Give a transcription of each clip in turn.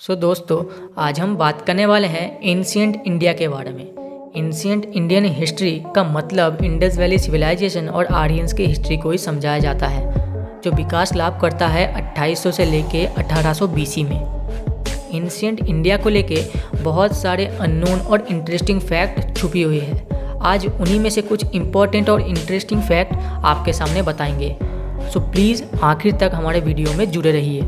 दोस्तों, आज हम बात करने वाले हैं एंशिएंट इंडिया के बारे में। एंशिएंट इंडियन हिस्ट्री का मतलब इंडस वैली सिविलाइजेशन और आर्यंस की हिस्ट्री को ही समझाया जाता है, जो विकास लाभ करता है 2800 से लेके 1800 बीसी में। एंशिएंट इंडिया को लेके बहुत सारे अननोन और इंटरेस्टिंग फैक्ट छुपी हुई है। आज उन्हीं में से कुछ इम्पोर्टेंट और इंटरेस्टिंग फैक्ट आपके सामने बताएंगे। सो प्लीज़ आखिर तक हमारे वीडियो में जुड़े रहिए।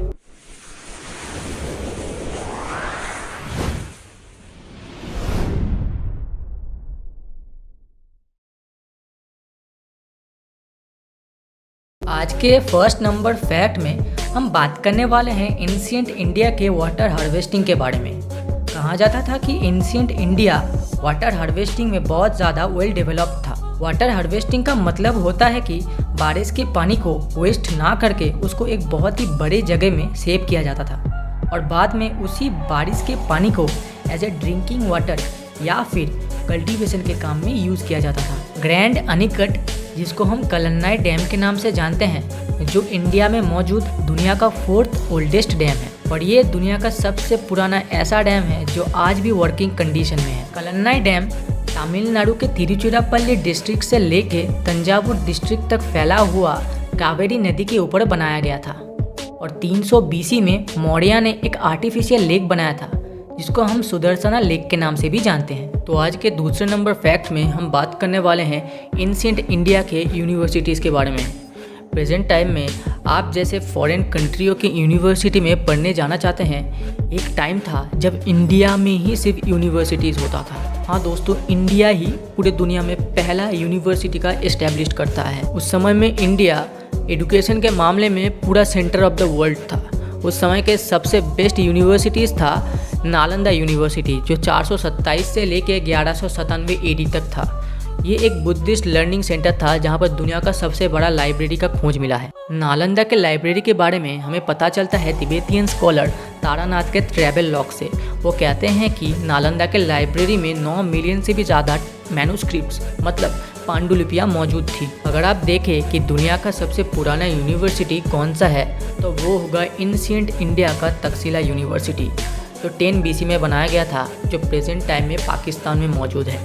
आज के फर्स्ट नंबर फैक्ट में हम बात करने वाले हैं एंशिएंट इंडिया के वाटर हार्वेस्टिंग के बारे में। कहा जाता था कि एंशिएंट इंडिया वाटर हार्वेस्टिंग में बहुत ज़्यादा वेल डेवलप्ड था। वाटर हार्वेस्टिंग का मतलब होता है कि बारिश के पानी को वेस्ट ना करके उसको एक बहुत ही बड़े जगह में सेव किया जाता था और बाद में उसी बारिश के पानी को एज ए ड्रिंकिंग वाटर या फिर कल्टीवेशन के काम में यूज़ किया जाता था। ग्रैंड अनीकट, जिसको हम कलन्नाई डैम के नाम से जानते हैं, जो इंडिया में मौजूद दुनिया का 4th ओल्डेस्ट डैम है और ये दुनिया का सबसे पुराना ऐसा डैम है जो आज भी वर्किंग कंडीशन में है। कलन्नाई डैम तमिलनाडु के तिरुचिरापल्ली डिस्ट्रिक्ट से लेके तंजावुर डिस्ट्रिक्ट तक फैला हुआ कावेरी नदी के ऊपर बनाया गया था और 300 बीसी में मौर्य ने एक आर्टिफिशियल लेक बनाया था, जिसको हम सुदर्शना लेक के नाम से भी जानते हैं। तो आज के दूसरे नंबर फैक्ट में हम बात करने वाले हैं एंशिएंट इंडिया के यूनिवर्सिटीज़ के बारे में। प्रेजेंट टाइम में आप जैसे फॉरेन कंट्रियों की यूनिवर्सिटी में पढ़ने जाना चाहते हैं, एक टाइम था जब इंडिया में ही सिर्फ यूनिवर्सिटीज़ होता था। हाँ दोस्तों, इंडिया ही पूरे दुनिया में पहला यूनिवर्सिटी का एस्टेब्लिश करता है। उस समय में इंडिया एजुकेशन के मामले में पूरा सेंटर ऑफ द वर्ल्ड था। उस समय के सबसे बेस्ट यूनिवर्सिटीज़ था नालंदा यूनिवर्सिटी, जो 427 से लेके 1197 एडी तक था। ये एक बुद्धिस्ट लर्निंग सेंटर था जहाँ पर दुनिया का सबसे बड़ा लाइब्रेरी का खोज मिला है। नालंदा के लाइब्रेरी के बारे में हमें पता चलता है तिब्बतियन स्कॉलर तारानाथ के ट्रैवल लॉग से। वो कहते हैं कि नालंदा के लाइब्रेरी में 9 मिलियन से भी ज़्यादा मैन्युस्क्रिप्ट्स मतलब पांडुलिपियाँ मौजूद थी। अगर आप देखें कि दुनिया का सबसे पुराना यूनिवर्सिटी कौन सा है, तो वो होगा एंशिएंट इंडिया का तक्षशिला यूनिवर्सिटी, जो 10 बीसी में बनाया गया था, जो प्रेजेंट टाइम में पाकिस्तान में मौजूद है।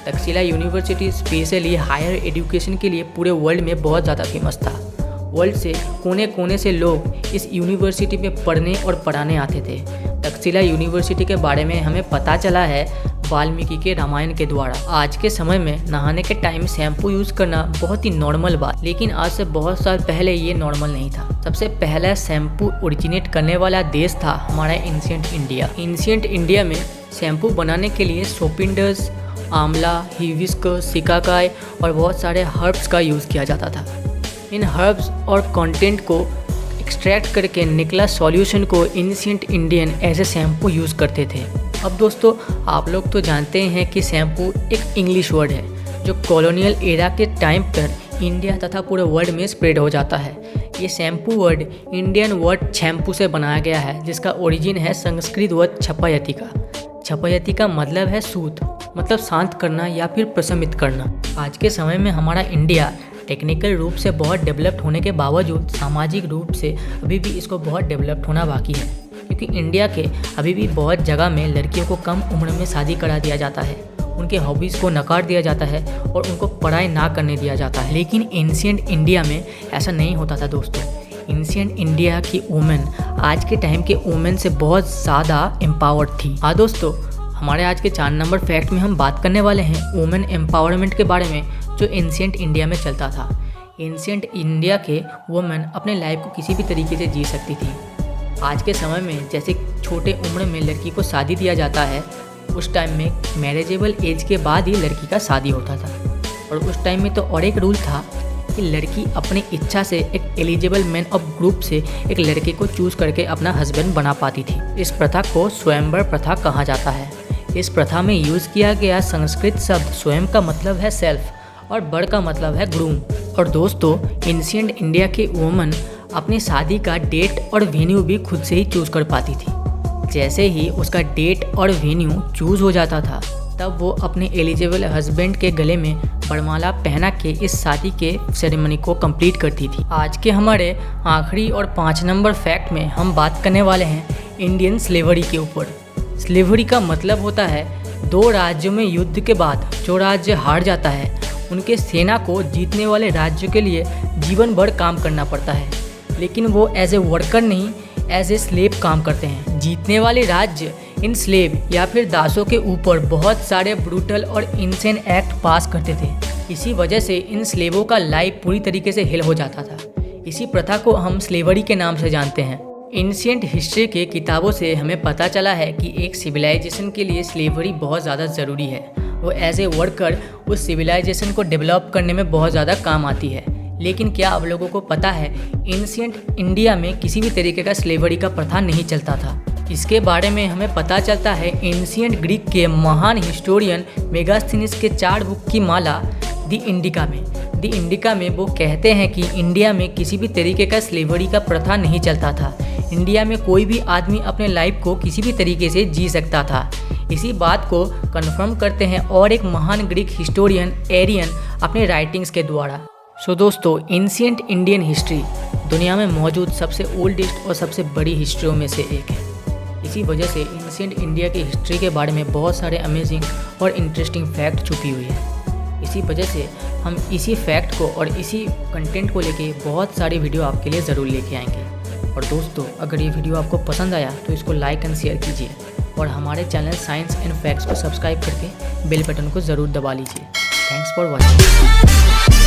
Takshashila university specially higher education के लिए पूरे वर्ल्ड में बहुत ज़्यादा फेमस था। वर्ल्ड से कोने कोने से लोग इस यूनिवर्सिटी में पढ़ने और पढ़ाने आते थे। तक्षशिला यूनिवर्सिटी के बारे में हमें पता चला है वाल्मीकि के रामायण के द्वारा। आज के समय में नहाने के टाइम शैम्पू यूज़ करना बहुत ही नॉर्मल बात, लेकिन आज से बहुत साल पहले ये नॉर्मल नहीं था। सबसे पहला शैम्पू ओरिजिनेट करने वाला देश था हमारा एंशिएंट इंडिया। एंशिएंट इंडिया में शैम्पू बनाने के लिए सोपिंडस, आंवला, हिबिस्कस, सिकाकाई और बहुत सारे हर्ब्स का यूज़ किया जाता था। इन हर्ब्स और कंटेंट को एक्सट्रैक्ट करके निकला सॉल्यूशन को ancient Indian as a shampoo use करते थे। अब दोस्तों, आप लोग तो जानते हैं कि शैम्पू एक इंग्लिश वर्ड है जो कॉलोनियल एरा के टाइम पर इंडिया तथा पूरे वर्ल्ड में स्प्रेड हो जाता है। ये shampoo word Indian word shampoo से बनाया गया है, जिसका ओरिजिन है संस्कृत वर्ड छपयति का। छपयति का मतलब है सूत, मतलब शांत करना या फिर प्रशमित करना। आज के समय में हमारा इंडिया टेक्निकल रूप से बहुत डेवलप्ड होने के बावजूद सामाजिक रूप से अभी भी इसको बहुत डेवलप्ड होना बाकी है, क्योंकि इंडिया के अभी भी बहुत जगह में लड़कियों को कम उम्र में शादी करा दिया जाता है, उनके हॉबीज़ को नकार दिया जाता है और उनको पढ़ाई ना करने दिया जाता है। लेकिन एंशिएंट इंडिया में ऐसा नहीं होता था दोस्तों। एंशिएंट इंडिया की वुमेन आज के टाइम के वुमेन से बहुत ज़्यादा एम्पावर्ड थी। हाँ दोस्तों, हमारे आज के 4 नंबर फैक्ट में हम बात करने वाले हैं वुमेन एम्पावरमेंट के बारे में, जो एंशिएंट इंडिया में चलता था। एंशिएंट इंडिया के वुमेन अपने लाइफ को किसी भी तरीके से जी सकती थी। आज के समय में जैसे छोटे उम्र में लड़की को शादी दिया जाता है, उस टाइम में मैरिजेबल एज के बाद ही लड़की का शादी होता था। और उस टाइम में तो और एक रूल था कि लड़की अपनी इच्छा से एक एलिजिबल मैन ऑफ ग्रुप से एक लड़के को चूज़ करके अपना हस्बैंड बना पाती थी। इस प्रथा को स्वयंवर प्रथा कहा जाता है। इस प्रथा में यूज़ किया गया संस्कृत शब्द स्वयं का मतलब है सेल्फ और वर का मतलब है ग्रूम। और दोस्तों, एंशिएंट इंडिया के वुमन अपनी शादी का डेट और वेन्यू भी खुद से ही चूज़ कर पाती थी। जैसे ही उसका डेट और वेन्यू चूज़ हो जाता था, तब वो अपने एलिजिबल हस्बैंड के गले में वरमाला पहना के इस शादी के सेरेमनी को कंप्लीट करती थी। आज के हमारे आखिरी और 5 नंबर फैक्ट में हम बात करने वाले हैं इंडियन स्लेवरी के ऊपर। स्लेवरी का मतलब होता है दो राज्यों में युद्ध के बाद जो राज्य हार जाता है उनके सेना को जीतने वाले राज्य के लिए जीवन भर काम करना पड़ता है, लेकिन वो एज ए वर्कर नहीं, एज ए स्लेव काम करते हैं। जीतने वाले राज्य इन स्लेव या फिर दासों के ऊपर बहुत सारे ब्रूटल और इंसेन एक्ट पास करते थे। इसी वजह से इन स्लेवों का लाइफ पूरी तरीके से हिल हो जाता था। इसी प्रथा को हम स्लेवरी के नाम से जानते हैं। एंशिएंट हिस्ट्री के किताबों से हमें पता चला है कि एक सिविलाइजेशन के लिए स्लेवरी बहुत ज़्यादा ज़रूरी है। वो एज ए वर्कर उस सिविलाइजेशन को डेवलप करने में बहुत ज़्यादा काम आती है। लेकिन क्या आप लोगों को पता है एंशिएंट इंडिया में किसी भी तरीके का स्लेवरी का प्रथा नहीं चलता था। इसके बारे में हमें पता चलता है एंशिएंट ग्रीक के महान हिस्टोरियन मेगास्थनीज के 4 बुक की माला द इंडिका में वो कहते हैं कि इंडिया में किसी भी तरीके का स्लेवरी का प्रथा नहीं चलता था। इंडिया में कोई भी आदमी अपने लाइफ को किसी भी तरीके से जी सकता था। इसी बात को कन्फर्म करते हैं और एक महान ग्रीक हिस्टोरियन एरियन अपने राइटिंग्स के द्वारा। सो दोस्तों, एंशिएंट इंडियन हिस्ट्री दुनिया में मौजूद सबसे ओल्डेस्ट और सबसे बड़ी हिस्ट्रियों में से एक है। इसी वजह से एंशिएंट इंडिया की हिस्ट्री के बारे में बहुत सारे अमेजिंग और इंटरेस्टिंग फैक्ट छुपी हुई है। इसी वजह से हम इसी फैक्ट को और इसी कंटेंट को लेके बहुत सारी वीडियो आपके लिए ज़रूर लेके आएंगे। और दोस्तों, अगर ये वीडियो आपको पसंद आया तो इसको लाइक एंड शेयर कीजिए और हमारे चैनल साइंस एंड फैक्ट्स को सब्सक्राइब करके बेल बटन को ज़रूर दबा लीजिए। Thanks for watching.